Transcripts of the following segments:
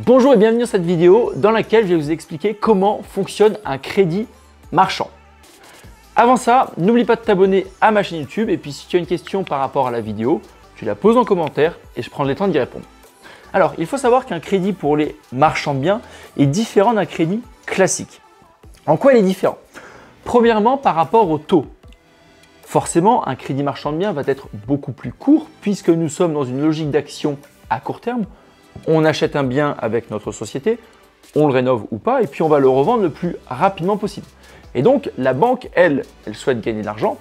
Bonjour et bienvenue dans cette vidéo dans laquelle je vais vous expliquer comment fonctionne un crédit marchand. Avant ça, n'oublie pas de t'abonner à ma chaîne YouTube et puis si tu as une question par rapport à la vidéo, tu la poses en commentaire et je prendrai le temps d'y répondre. Alors, il faut savoir qu'un crédit pour les marchands de biens est différent d'un crédit classique. En quoi il est différent? Premièrement, par rapport au taux. Forcément, un crédit marchand de biens va être beaucoup plus court puisque nous sommes dans une logique d'action à court terme. On achète un bien avec notre société, on le rénove ou pas, et puis on va le revendre le plus rapidement possible. Et donc, la banque, elle souhaite gagner de l'argent.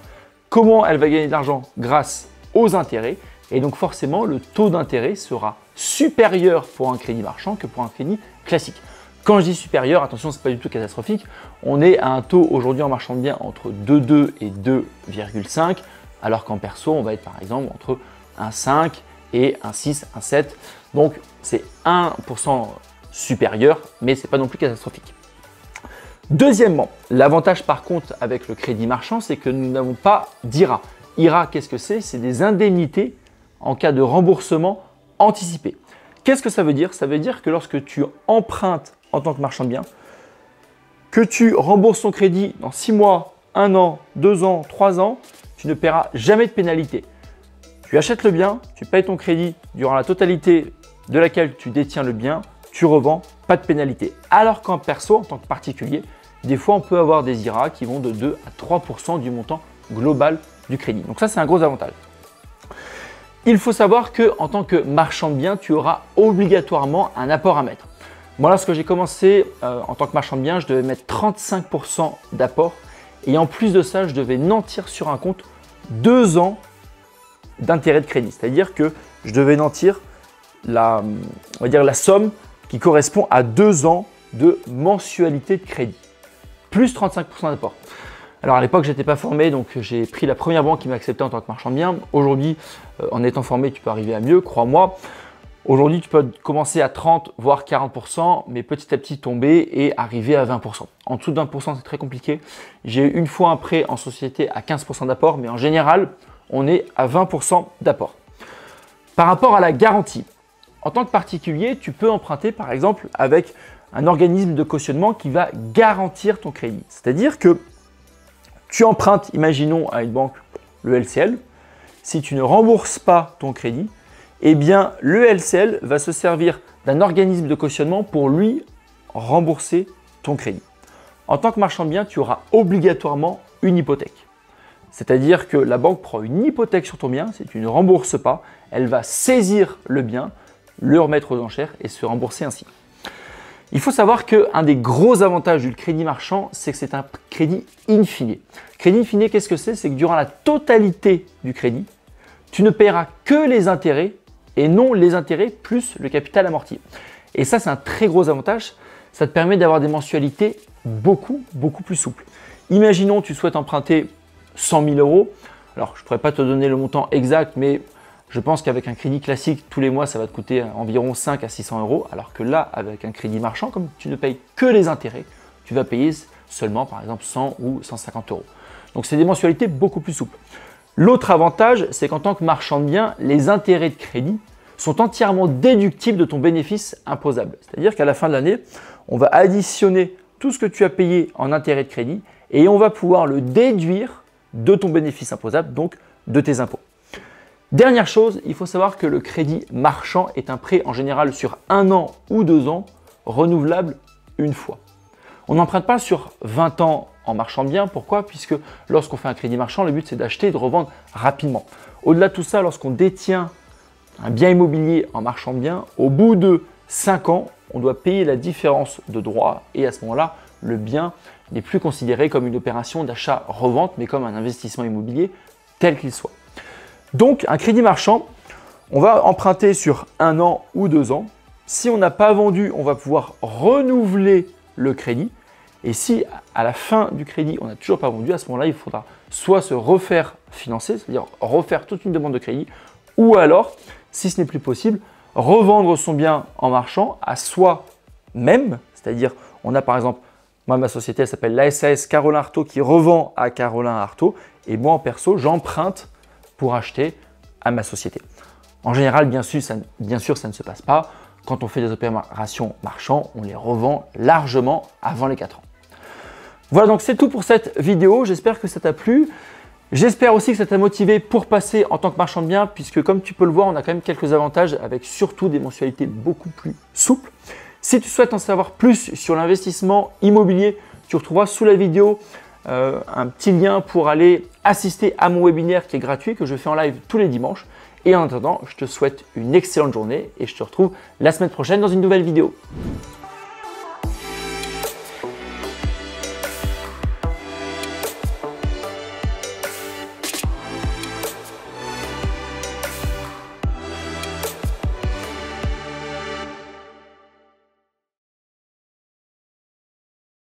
Comment elle va gagner de l'argent? Grâce aux intérêts. Et donc, forcément, le taux d'intérêt sera supérieur pour un crédit marchand que pour un crédit classique. Quand je dis supérieur, attention, ce n'est pas du tout catastrophique. On est à un taux aujourd'hui en marchand de biens entre 2,2 et 2,5, alors qu'en perso, on va être par exemple entre 1,5 et 1,6, 1,7. Donc, c'est 1% supérieur, mais ce n'est pas non plus catastrophique. Deuxièmement, l'avantage par contre avec le crédit marchand, c'est que nous n'avons pas d'IRA. IRA, qu'est-ce que c'est? C'est des indemnités en cas de remboursement anticipé. Qu'est-ce que ça veut dire? Ça veut dire que lorsque tu empruntes en tant que marchand de biens, que tu rembourses ton crédit dans 6 mois, 1 an, 2 ans, 3 ans, tu ne paieras jamais de pénalité. Tu achètes le bien, tu payes ton crédit durant la totalité de laquelle tu détiens le bien, tu revends, pas de pénalité. Alors qu'en perso, en tant que particulier, des fois on peut avoir des IRA qui vont de 2 à 3% du montant global du crédit. Donc ça, c'est un gros avantage. Il faut savoir qu'en tant que marchand de biens, tu auras obligatoirement un apport à mettre. Moi, lorsque j'ai commencé en tant que marchand de biens, je devais mettre 35% d'apport et en plus de ça, je devais nantir sur un compte 2 ans d'intérêt de crédit. C'est-à-dire que je devais nantir la somme qui correspond à 2 ans de mensualité de crédit, plus 35% d'apport. Alors à l'époque, je n'étais pas formé, donc j'ai pris la première banque qui m'a accepté en tant que marchand de biens. Aujourd'hui, en étant formé, tu peux arriver à mieux, crois-moi. Aujourd'hui, tu peux commencer à 30 voire 40%, mais petit à petit tomber et arriver à 20%. En dessous de 20%, c'est très compliqué. J'ai eu une fois un prêt en société à 15% d'apport, mais en général, on est à 20% d'apport. Par rapport à la garantie, en tant que particulier, tu peux emprunter par exemple avec un organisme de cautionnement qui va garantir ton crédit. C'est-à-dire que tu empruntes, imaginons à une banque, le LCL. Si tu ne rembourses pas ton crédit, eh bien le LCL va se servir d'un organisme de cautionnement pour lui rembourser ton crédit. En tant que marchand de biens, tu auras obligatoirement une hypothèque. C'est-à-dire que la banque prend une hypothèque sur ton bien. Si tu ne rembourses pas, elle va saisir le bien, le remettre aux enchères et se rembourser ainsi. Il faut savoir qu'un des gros avantages du crédit marchand, c'est que c'est un crédit in fine. Crédit in fine, qu'est-ce que c'est? C'est que durant la totalité du crédit, tu ne paieras que les intérêts et non les intérêts plus le capital amorti. Et ça, c'est un très gros avantage. Ça te permet d'avoir des mensualités beaucoup plus souples. Imaginons tu souhaites emprunter 100 000 euros. Alors, je ne pourrais pas te donner le montant exact, mais je pense qu'avec un crédit classique, tous les mois, ça va te coûter environ 5 à 600 euros. Alors que là, avec un crédit marchand, comme tu ne payes que les intérêts, tu vas payer seulement, par exemple, 100 ou 150 euros. Donc, c'est des mensualités beaucoup plus souples. L'autre avantage, c'est qu'en tant que marchand de biens, les intérêts de crédit sont entièrement déductibles de ton bénéfice imposable. C'est-à-dire qu'à la fin de l'année, on va additionner tout ce que tu as payé en intérêt de crédit et on va pouvoir le déduire de ton bénéfice imposable, donc de tes impôts. Dernière chose, il faut savoir que le crédit marchand est un prêt en général sur 1 an ou 2 ans, renouvelable une fois. On n'emprunte pas sur 20 ans en marchand de biens. Pourquoi? Puisque lorsqu'on fait un crédit marchand, le but c'est d'acheter et de revendre rapidement. Au-delà de tout ça, lorsqu'on détient un bien immobilier en marchand de biens, au bout de 5 ans, on doit payer la différence de droit et à ce moment-là, le bien n'est plus considéré comme une opération d'achat-revente, mais comme un investissement immobilier tel qu'il soit. Donc, un crédit marchand, on va emprunter sur 1 an ou 2 ans. Si on n'a pas vendu, on va pouvoir renouveler le crédit. Et si à la fin du crédit, on n'a toujours pas vendu, à ce moment-là, il faudra soit se refaire financer, c'est-à-dire refaire toute une demande de crédit, ou alors, si ce n'est plus possible, revendre son bien en marchand à soi-même. C'est-à-dire, on a par exemple, moi, ma société, elle s'appelle la SAS Carolin Artaud qui revend à Carolin Artaud. Et moi, en perso, j'emprunte pour acheter à ma société. En général, bien sûr, ça ne se passe pas. quand on fait des opérations marchands, on les revend largement avant les 4 ans. Voilà, donc c'est tout pour cette vidéo. J'espère que ça t'a plu. J'espère aussi que ça t'a motivé pour passer en tant que marchand de biens, puisque comme tu peux le voir, on a quand même quelques avantages avec surtout des mensualités beaucoup plus souples. Si tu souhaites en savoir plus sur l'investissement immobilier, tu retrouveras sous la vidéo un petit lien pour aller assister à mon webinaire qui est gratuit, que je fais en live tous les dimanches. Et en attendant, je te souhaite une excellente journée et je te retrouve la semaine prochaine dans une nouvelle vidéo.